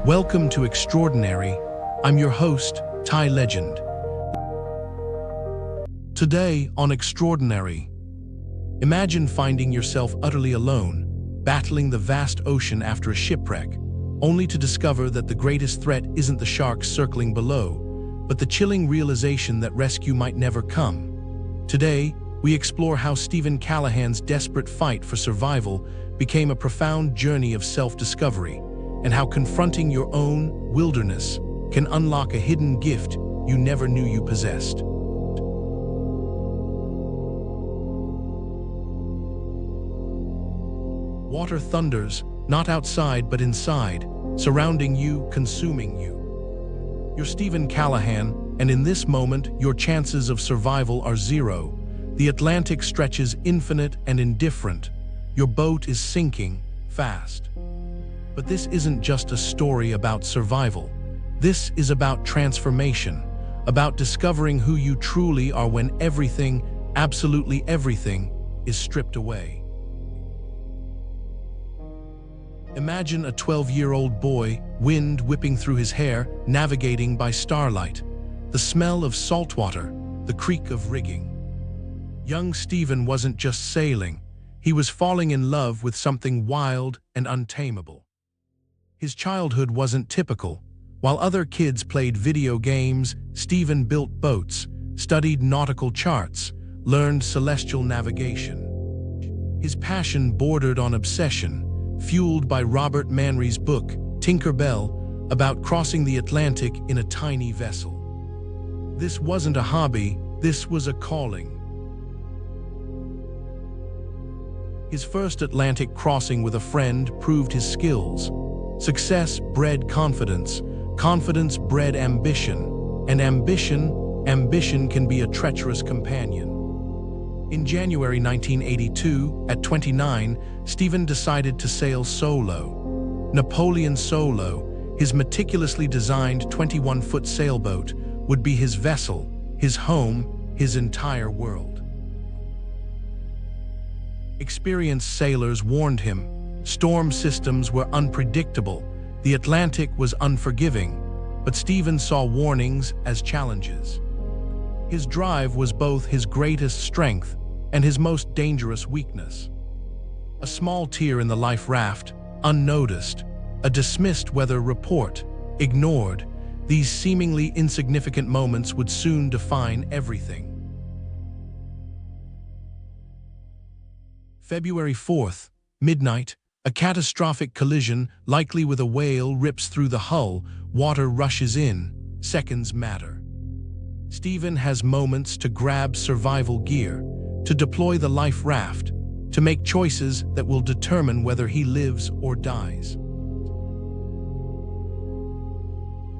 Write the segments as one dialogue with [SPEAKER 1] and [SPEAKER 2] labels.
[SPEAKER 1] Welcome to Extraordinary. I'm your host, Thai Legend. Today on Extraordinary, imagine finding yourself utterly alone, battling the vast ocean after a shipwreck, only to discover that the greatest threat isn't the sharks circling below, but the chilling realization that rescue might never come. Today, we explore how Steven Callahan's desperate fight for survival became a profound journey of self-discovery, and how confronting your own wilderness can unlock a hidden gift you never knew you possessed. Water thunders, not outside but inside, surrounding you, consuming you. You're Steven Callahan, and in this moment, your chances of survival are zero. The Atlantic stretches infinite and indifferent. Your boat is sinking fast. But this isn't just a story about survival. This is about transformation, about discovering who you truly are when everything, absolutely everything, is stripped away. Imagine a 12-year-old boy, wind whipping through his hair, navigating by starlight, the smell of salt water, the creak of rigging. Young Steven wasn't just sailing, he was falling in love with something wild and untamable. His childhood wasn't typical. While other kids played video games, Steven built boats, studied nautical charts, learned celestial navigation. His passion bordered on obsession, fueled by Robert Manry's book, Tinker Bell, about crossing the Atlantic in a tiny vessel. This wasn't a hobby, this was a calling. His first Atlantic crossing with a friend proved his skills. Success bred confidence, confidence bred ambition, and ambition can be a treacherous companion. In January 1982, at 29, Steven decided to sail solo. Napoleon Solo, his meticulously designed 21-foot sailboat, would be his vessel, his home, his entire world. Experienced sailors warned him. Storm systems were unpredictable. The Atlantic was unforgiving, but Steven saw warnings as challenges. His drive was both his greatest strength and his most dangerous weakness. A small tear in the life raft, unnoticed, a dismissed weather report, ignored, these seemingly insignificant moments would soon define everything. February 4th, midnight, a catastrophic collision, likely with a whale, rips through the hull. Water rushes in. Seconds matter. Steven has moments to grab survival gear, to deploy the life raft, to make choices that will determine whether he lives or dies.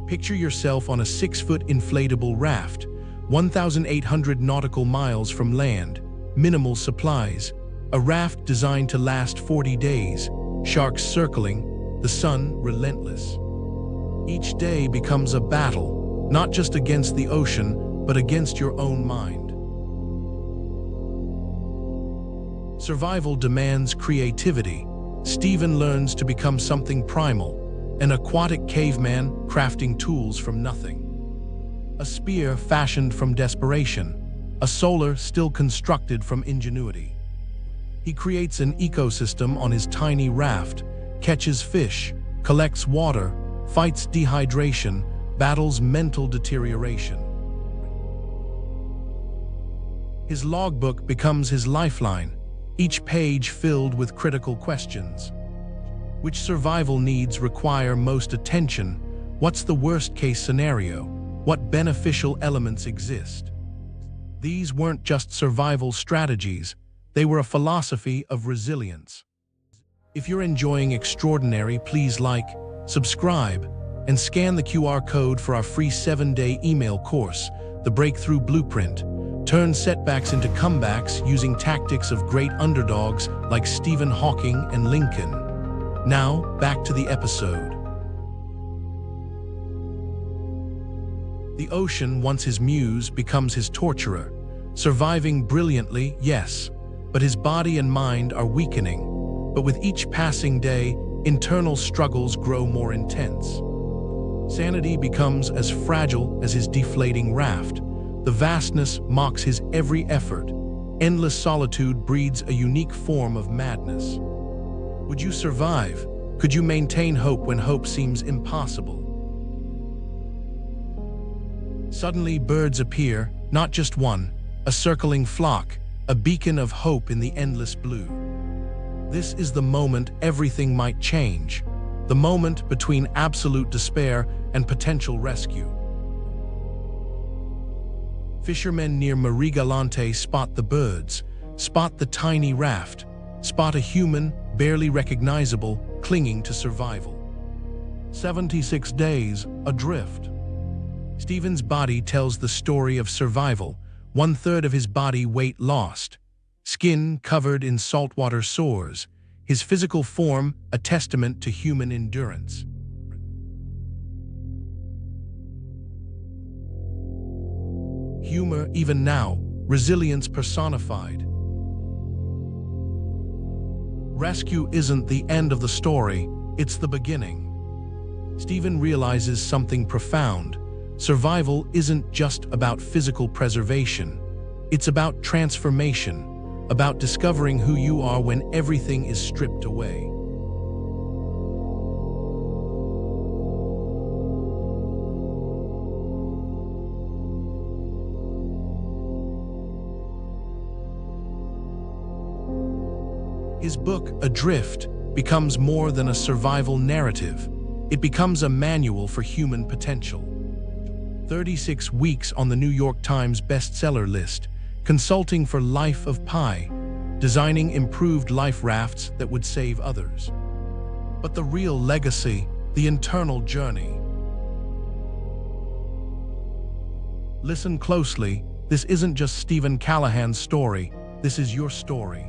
[SPEAKER 1] Picture yourself on a 6-foot inflatable raft, 1,800 nautical miles from land, minimal supplies, a raft designed to last 40 days, sharks circling, the sun relentless. Each day becomes a battle, not just against the ocean, but against your own mind. Survival demands creativity. Steven learns to become something primal, an aquatic caveman crafting tools from nothing. A spear fashioned from desperation, a solar still constructed from ingenuity. He creates an ecosystem on his tiny raft, catches fish, collects water, fights dehydration, battles mental deterioration. His logbook becomes his lifeline, each page filled with critical questions. Which survival needs require most attention? What's the worst-case scenario? What beneficial elements exist? These weren't just survival strategies, they were a philosophy of resilience. If you're enjoying Extraordinary, please like, subscribe, and scan the QR code for our free 7-day email course, The Breakthrough Blueprint. Turn setbacks into comebacks using tactics of great underdogs like Stephen Hawking and Lincoln. Now, back to the episode. The ocean, once his muse, becomes his torturer. Surviving brilliantly, yes, but his body and mind are weakening. But with each passing day, internal struggles grow more intense. Sanity becomes as fragile as his deflating raft. The vastness mocks his every effort. Endless solitude breeds a unique form of madness. Would you survive? Could you maintain hope when hope seems impossible? Suddenly, birds appear, not just one, a circling flock, a beacon of hope in the endless blue. This is the moment everything might change, the moment between absolute despair and potential rescue. Fishermen near Marigalante spot the birds, spot the tiny raft, spot a human, barely recognizable, clinging to survival. 76 days adrift. Steven's body tells the story of survival, 1/3 of his body weight lost, skin covered in saltwater sores, his physical form a testament to human endurance. Humor, even now, resilience personified. Rescue isn't the end of the story, it's the beginning. Steven realizes something profound. Survival isn't just about physical preservation. It's about transformation, about discovering who you are when everything is stripped away. His book, Adrift, becomes more than a survival narrative. It becomes a manual for human potential. 36 weeks on the New York Times bestseller list, consulting for Life of Pi, designing improved life rafts that would save others. But the real legacy, the internal journey. Listen closely, this isn't just Steven Callahan's story, this is your story.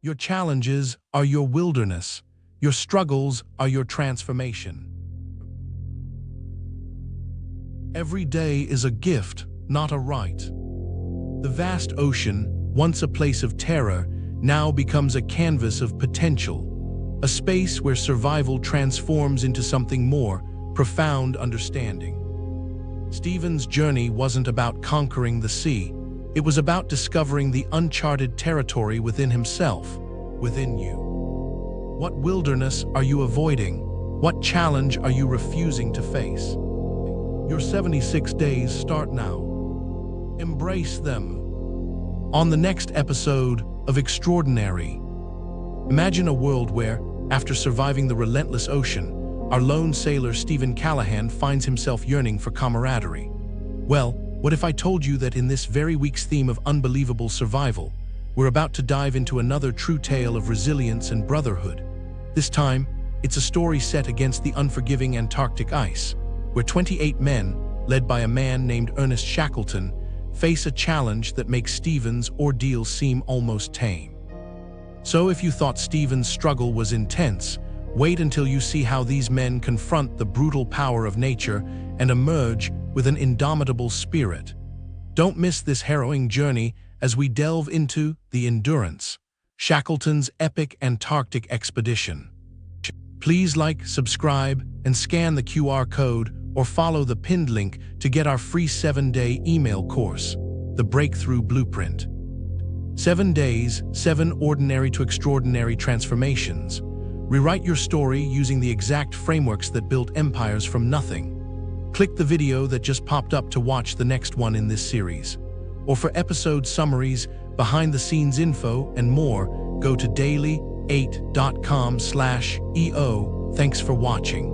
[SPEAKER 1] Your challenges are your wilderness. Your struggles are your transformation. Every day is a gift, not a right. The vast ocean, once a place of terror, now becomes a canvas of potential, a space where survival transforms into something more, profound understanding. Steven's journey wasn't about conquering the sea. It was about discovering the uncharted territory within himself, within you. What wilderness are you avoiding? What challenge are you refusing to face? Your 76 days start now. Embrace them. On the next episode of Extraordinary, imagine a world where, after surviving the relentless ocean, our lone sailor Steven Callahan finds himself yearning for camaraderie. Well, what if I told you that in this very week's theme of unbelievable survival, we're about to dive into another true tale of resilience and brotherhood? This time, it's a story set against the unforgiving Antarctic ice, where 28 men, led by a man named Ernest Shackleton, face a challenge that makes Steven's ordeal seem almost tame. So if you thought Steven's struggle was intense, wait until you see how these men confront the brutal power of nature and emerge with an indomitable spirit. Don't miss this harrowing journey as we delve into the Endurance, Shackleton's epic Antarctic expedition. Please like, subscribe, and scan the QR code or follow the pinned link to get our free 7-day email course, The Breakthrough Blueprint. 7 days, 7 ordinary to extraordinary transformations. Rewrite your story using the exact frameworks that built empires from nothing. Click the video that just popped up to watch the next one in this series. Or for episode summaries, behind-the-scenes info, and more, go to daily8.com/EO. Thanks for watching.